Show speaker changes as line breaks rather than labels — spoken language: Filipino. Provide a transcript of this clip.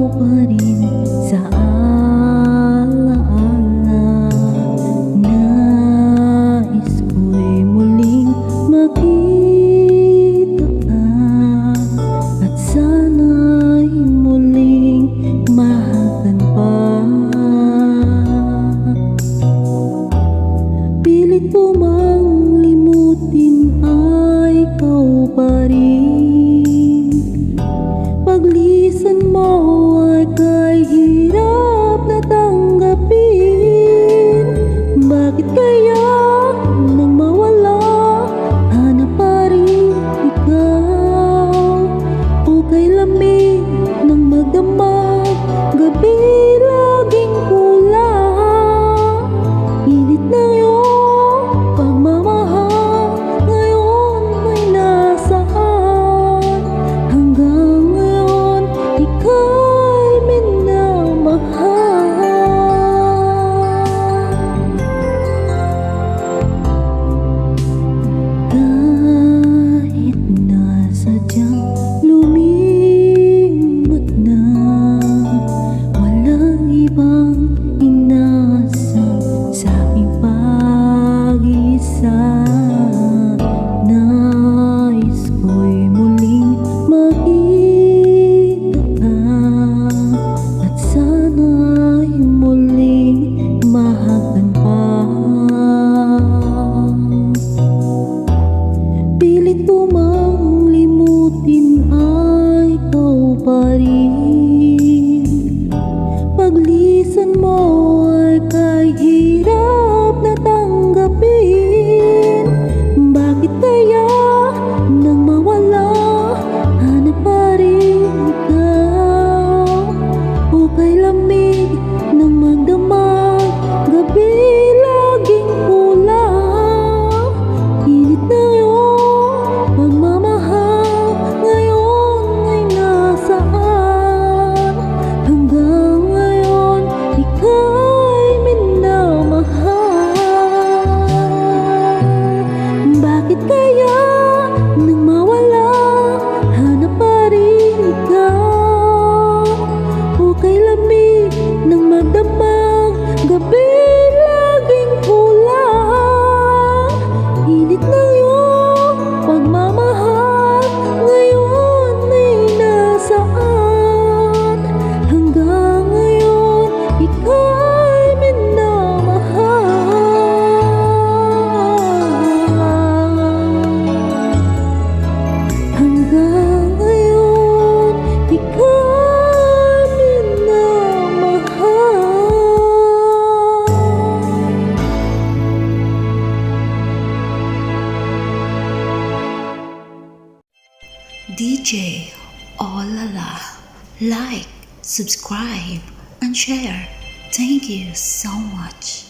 pa rin sa alaala. Nais ko'y muling makita ka, at sana'y muling mahagan pa. Pilit ko mang limutin ay ikaw pa rin. Paglisan mo ay kahirap na tanggapin. Bakit kaya nang mawala, hanap pa rin ikaw? O kay lamig ng magdamag, gabi laging kulang. Init na iyong pagmamahal, ngayon ay nasaan? Hanggang ngayon, ika'y minamahal. Kahit na sadyang lumimot na, walang ibang inasang sa aking pag-isa. Nais ko'y muling makita ka, at sana'y muling mahagan pa. Pilit ko mang limutin ay ikaw pa rin. Paglisan mo ay kahirap na tanggapin. Bakit kaya nang mawala, hanap pa rin ikaw? O kay lamig ng magdamag, gabi laging kulang. Init na iyong pagmamahal, ngayon ay nasaan? Hanggang ngayon, ika'y minamahal. Bakit kaya nang mawala, hanap pa rin ikaw? O kay lamig ng magdamag, gabi laging kulang. Init ng iyong pagmamahal, ngayon ay nasaan? Hanggang ngayon, ika'y minamahal. Hanggang ngayon, ika'y minamahal.
DJ Olala. Like, subscribe, and share. Thank you so much.